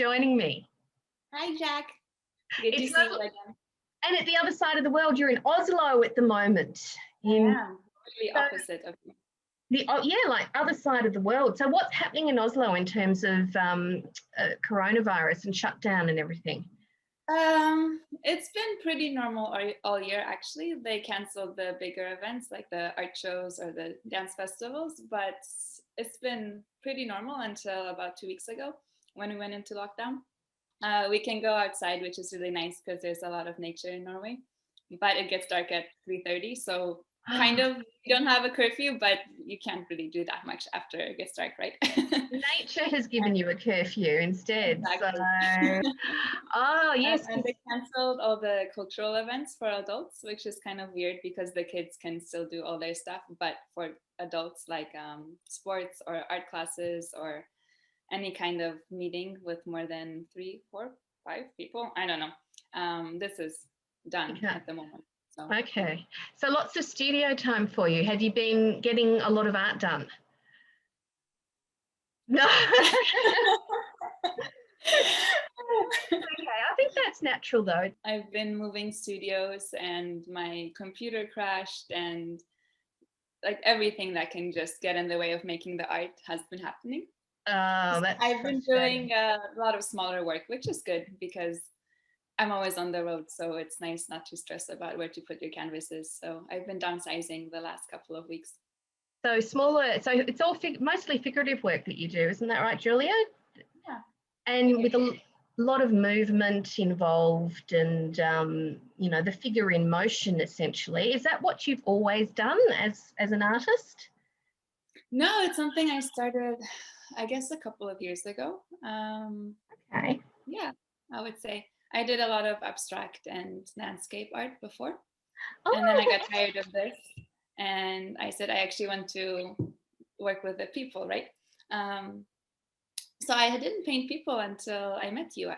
joining me. Hi, Jack. Good to It's see you lovely. again. And at the other side of the world, you're in Oslo at the moment. I In am really so opposite of you. like other side of the world. So what's happening in Oslo in terms of coronavirus and shutdown and everything? It's been pretty normal all year, actually. They canceled the bigger events like the art shows or the dance festivals, but it's been pretty normal until about 2 weeks ago when we went into lockdown. We can go outside, which is really nice because there's a lot of nature in Norway, but it gets dark at 3:30, so kind of you don't have a curfew, but you can't really do that much after it gets dark, right? Nature has given you a curfew instead. Exactly. So, oh yes, And they canceled all the cultural events for adults, which is kind of weird because the kids can still do all their stuff, but for adults like sports or art classes or any kind of meeting with more than 3, 4, 5 people, I don't know. This is done at the moment. So. Okay. So lots of studio time for you. Have you been getting a lot of art done? No. Okay, I think that's natural though. I've been moving studios and my computer crashed and like everything that can just get in the way of making the art has been happening. Oh, that's I've been doing a lot of smaller work, which is good because I'm always on the road. So it's nice not to stress about where to put your canvases. So I've been downsizing the last couple of weeks. So smaller, so it's all mostly figurative work that you do, isn't that right, Julia? Yeah. And with a lot of movement involved and, the figure in motion essentially. Is that what you've always done as an artist? No, it's something I started, I guess, a couple of years ago. Okay. Yeah, I would say. I did a lot of abstract and landscape art before. Oh, And then I got tired of this. And I said, I actually want to work with the people, right? So I didn't paint people until I met you.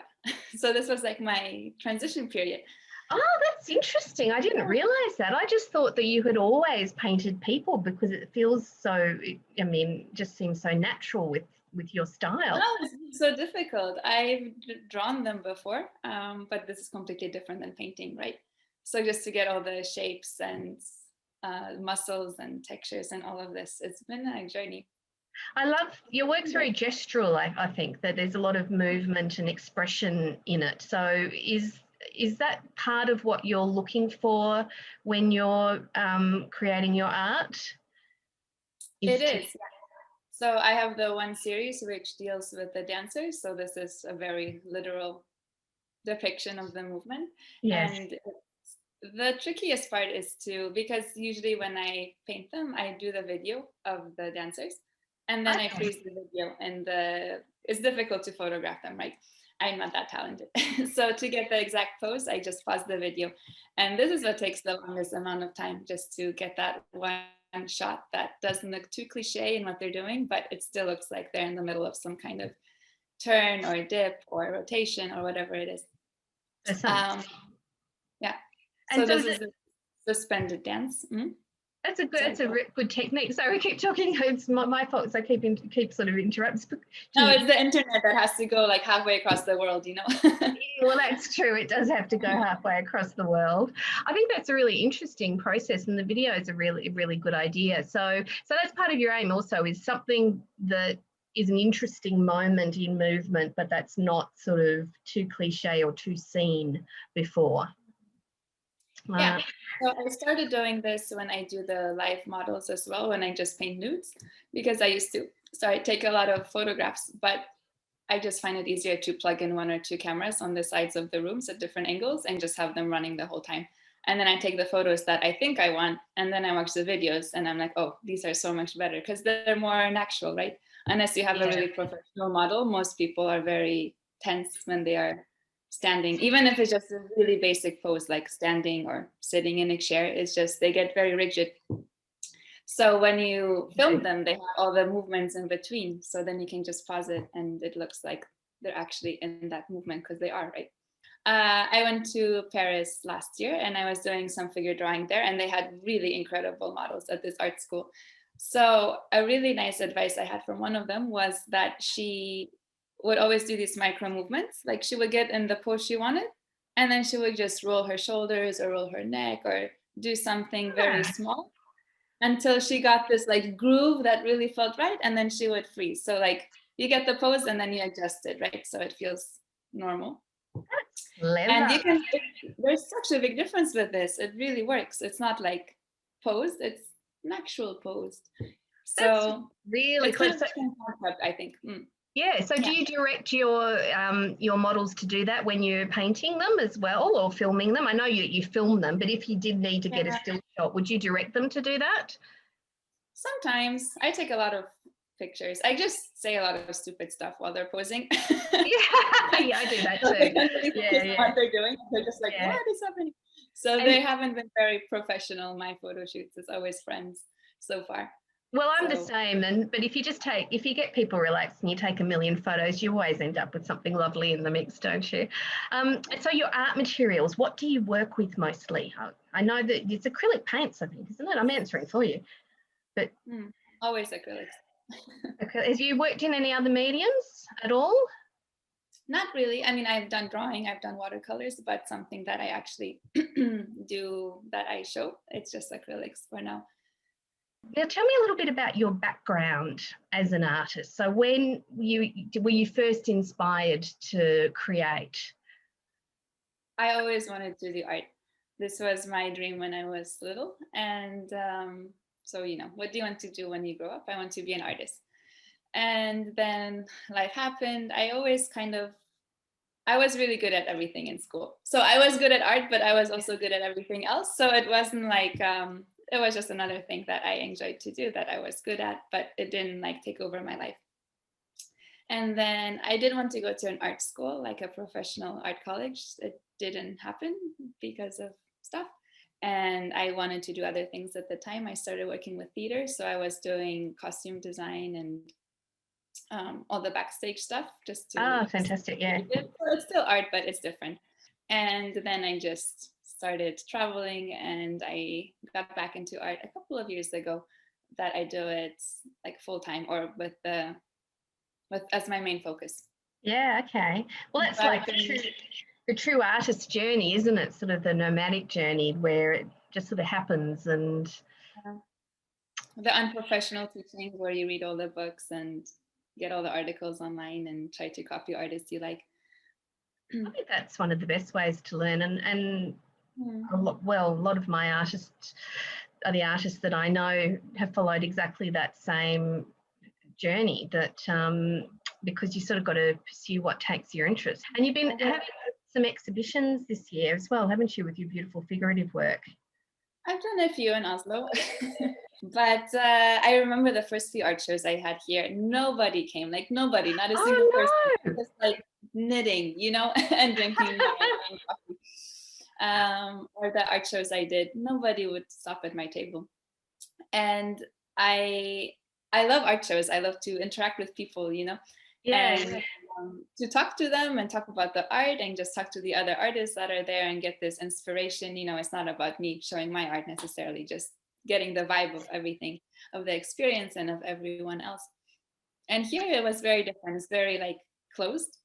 So this was like my transition period. Oh, that's interesting. I didn't realize that. I just thought that you had always painted people because it feels so, just seems so natural with your style. No, it's so difficult. I've drawn them before, but this is completely different than painting, right? So just to get all the shapes and muscles and textures and all of this, it's been a journey. I love your work's very gestural. I think that there's a lot of movement and expression in it. So is that part of what you're looking for when you're creating your art? It is. Yeah. So I have the one series which deals with the dancers. So this is a very literal depiction of the movement. Yes. And the trickiest part is because usually when I paint them, I do the video of the dancers and then I freeze the video and it's difficult to photograph them, right? I'm not that talented. So to get the exact pose, I just pause the video. And this is what takes the longest amount of time, just to get that one shot that doesn't look too cliche in what they're doing, but it still looks like they're in the middle of some kind of turn or dip or rotation or whatever it is. Yeah. So this is the suspended dance. Mm-hmm. That's a good technique. Sorry, we keep talking. It's my fault. So I keep sort of interrupting. No, it's the internet that has to go like halfway across the world, Well, that's true. It does have to go halfway across the world. I think that's a really interesting process, and the video is a really, really good idea. So that's part of your aim also, is something that is an interesting moment in movement, but that's not sort of too cliche or too seen before. Yeah, so I started doing this when I do the live models as well, when I just paint nudes, because I used to. So I take a lot of photographs, but I just find it easier to plug in 1 or 2 cameras on the sides of the rooms at different angles and just have them running the whole time. And then I take the photos that I think I want, and then I watch the videos and I'm like, oh, these are so much better because they're more natural, right? Unless you have a really professional model, most people are very tense when they are standing, even if it's just a really basic pose like standing or sitting in a chair. It's just they get very rigid. So when you film them, they have all the movements in between, so then you can just pause it and it looks like they're actually in that movement because they are, right? I went to Paris last year and I was doing some figure drawing there, and they had really incredible models at this art school. So a really nice advice I had from one of them was that she would always do these micro movements. Like she would get in the pose she wanted, and then she would just roll her shoulders or roll her neck or do something very small until she got this like groove that really felt right, and then she would freeze. So like you get the pose and then you adjust it, right? So it feels normal. And you can, there's such a big difference with this. It really works. It's not like posed, it's an actual pose. So that's really it's clever. kind of a different concept, I think. Yeah. So do you direct your models to do that when you're painting them as well, or filming them? I know you film them, but if you did need to get a still shot, would you direct them to do that? Sometimes I take a lot of pictures. I just say a lot of stupid stuff while they're posing. Yeah, I do that So too. they can't really focus Yeah. on what they're doing. They're just like, what is happening? So they haven't been very professional, my photo shoots. It's always friends so far. Well, I'm the same, but if you get people relaxed and you take a million photos, you always end up with something lovely in the mix, don't you? So your art materials, what do you work with mostly? I know that it's acrylic paints, I think, isn't it? I'm answering for you. But always acrylics. Okay. Have you worked in any other mediums at all? Not really. I mean, I've done drawing, I've done watercolors, but something that I actually do that I show, it's just acrylics for now. Now, tell me a little bit about your background as an artist. So when were you first inspired to create? I always wanted to do art. This was my dream when I was little. And so, what do you want to do when you grow up? I want to be an artist. And then life happened. I was really good at everything in school. So I was good at art, but I was also good at everything else. So it wasn't like, it was just another thing that I enjoyed to do that I was good at, but it didn't like take over my life. And then I did want to go to an art school, like a professional art college. It didn't happen because of stuff. And I wanted to do other things at the time. I started working with theater. So I was doing costume design and all the backstage stuff just to. Fantastic. Yeah. So it's still art, but it's different. And then I just started traveling and I got back into art a couple of years ago that I do it like full time or with as my main focus. Yeah, okay. Well, that's like the true artist journey, isn't it? Sort of the nomadic journey where it just sort of happens and the unprofessional teaching where you read all the books and get all the articles online and try to copy artists you like. I think that's one of the best ways to learn, and a lot of my artists are the artists that I know have followed exactly that same journey, that because you sort of got to pursue what takes your interest. And you've been having some exhibitions this year as well, haven't you, with your beautiful figurative work? I've done a few in Oslo, but I remember the first few art shows I had here, nobody came, like nobody, not a single person, just like knitting, and drinking coffee. Or the art shows I did, nobody would stop at my table. And I love art shows. I love to interact with people, and to talk to them and talk about the art and just talk to the other artists that are there and get this inspiration. It's not about me showing my art necessarily, just getting the vibe of everything, of the experience and of everyone else. And here it was very different. It's very like closed.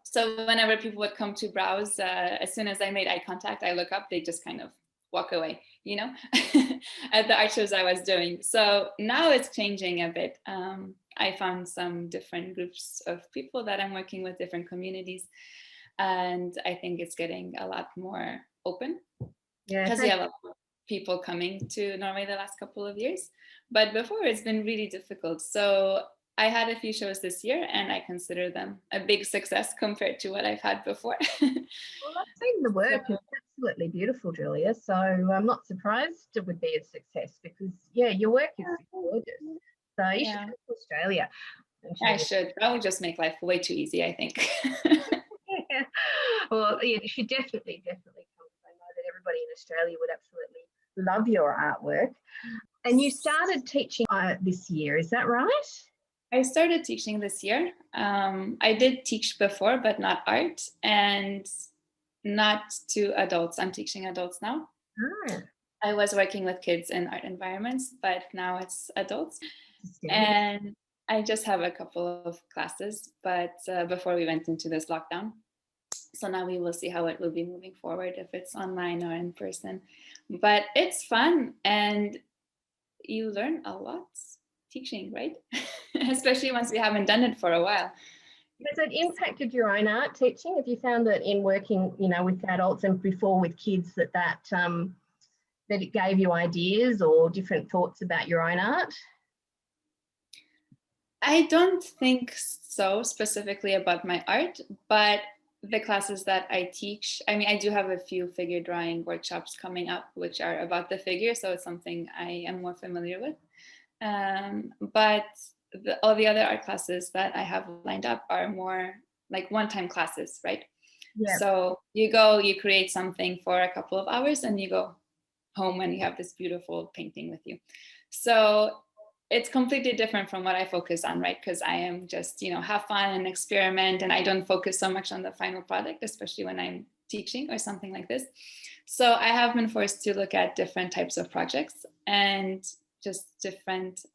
So whenever people would come to browse, as soon as I made eye contact, I look up, they just kind of walk away, at the art shows I was doing. So now it's changing a bit. I found some different groups of people that I'm working with, different communities. And I think it's getting a lot more open because we have a lot of people coming to Norway the last couple of years. But before it's been really difficult. So I had a few shows this year and I consider them a big success compared to what I've had before. Well, I've seen the work. It's absolutely beautiful, Julia. So I'm not surprised it would be a success because, your work is gorgeous. So you should come to Australia. I should. That would just make life way too easy, I think. Well, you should definitely come. I know that everybody in Australia would absolutely love your artwork. And you started teaching this year, is that right? I started teaching this year. I did teach before, but not art and not to adults. I'm teaching adults now. I was working with kids in art environments, but now it's adults. And I just have a couple of classes, but before we went into this lockdown. So now we will see how it will be moving forward, if it's online or in person. But it's fun and you learn a lot teaching, right? Especially once we haven't done it for a while. Has it impacted your own art teaching? Have you found that in working, with adults and before with kids that it gave you ideas or different thoughts about your own art? I don't think so specifically about my art, but the classes that I teach, I mean, I do have a few figure drawing workshops coming up, which are about the figure. So it's something I am more familiar with. But all the other art classes that I have lined up are more like one-time classes, right? Yeah. So you go, you create something for a couple of hours and you go home and you have this beautiful painting with you. So it's completely different from what I focus on, right? Because I am just, have fun and experiment, and I don't focus so much on the final product, especially when I'm teaching or something like this. So I have been forced to look at different types of projects and just different,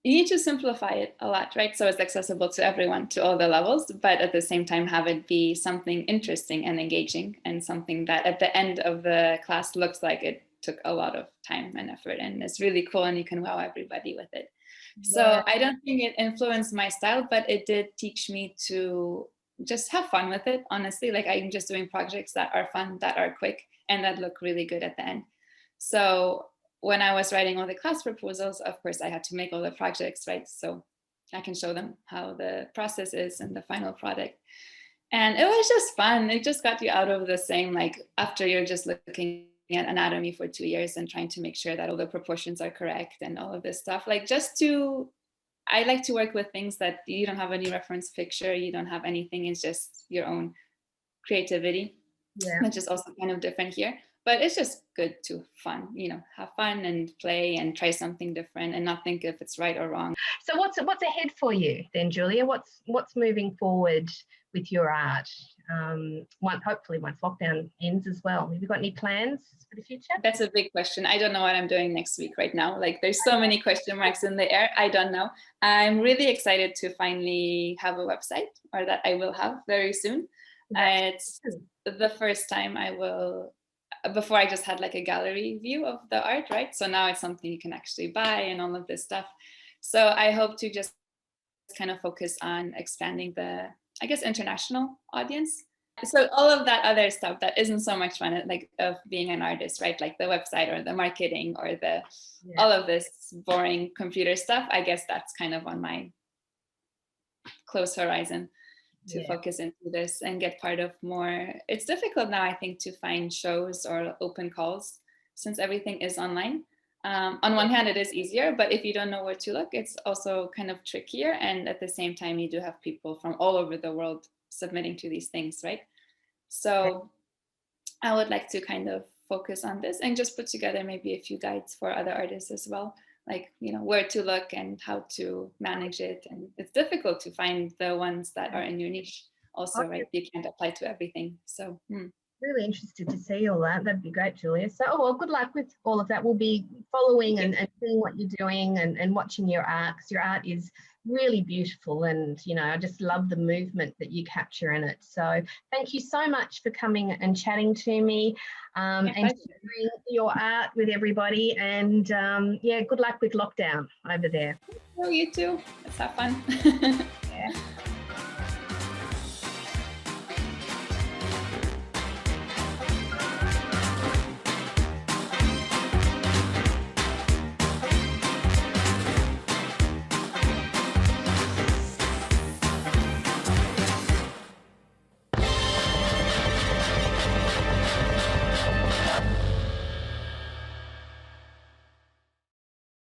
you need to simplify it a lot, right? So it's accessible to everyone, to all the levels, but at the same time, have it be something interesting and engaging, and something that at the end of the class looks like it took a lot of time and effort and it's really cool and you can wow everybody with it. Yeah. So I don't think it influenced my style, but it did teach me to just have fun with it, honestly. Like, I'm just doing projects that are fun, that are quick, and that look really good at the end. So when I was writing all the class proposals, of course, I had to make all the projects, right? So I can show them how the process is and the final product. And it was just fun. It just got you out of the same, like, after you're just looking at anatomy for 2 years and trying to make sure that all the proportions are correct and all of this stuff. Like, I like to work with things that you don't have any reference picture, you don't have anything, it's just your own creativity, which is also kind of different here. But it's just good to have fun and play and try something different and not think if it's right or wrong. So what's ahead for you then, Julia? What's moving forward with your art? Hopefully once lockdown ends as well. Have you got any plans for the future? That's a big question. I don't know what I'm doing next week right now. Like, there's so many question marks in the air. I don't know. I'm really excited to finally have a website, or that I will have very soon. It's the first time I will. Before, I just had like a gallery view of the art, right? So now it's something you can actually buy and all of this stuff. So I hope to just kind of focus on expanding the, I guess, international audience. So all of that other stuff that isn't so much fun, like, of being an artist, right? Like the website or the marketing or all of this boring computer stuff, I guess that's kind of on my close horizon to focus into this and get part of more. It's difficult now, I think, to find shows or open calls since everything is online. On one hand, it is easier, but if you don't know where to look, it's also kind of trickier. And at the same time, you do have people from all over the world submitting to these things, right? So I would like to kind of focus on this and just put together maybe a few guides for other artists as well, like, where to look and how to manage it. And it's difficult to find the ones that are in your niche also, right? You can't apply to everything. So really interested to see all that. That'd be great, Julia. So, well, good luck with all of that. We'll be following and seeing what you're doing and watching your art, because your art is really beautiful, and I just love the movement that you capture in it. So thank you so much for coming and chatting to me, and sharing your art with everybody. And good luck with lockdown over there. Oh, you too. Let's have fun. Yeah.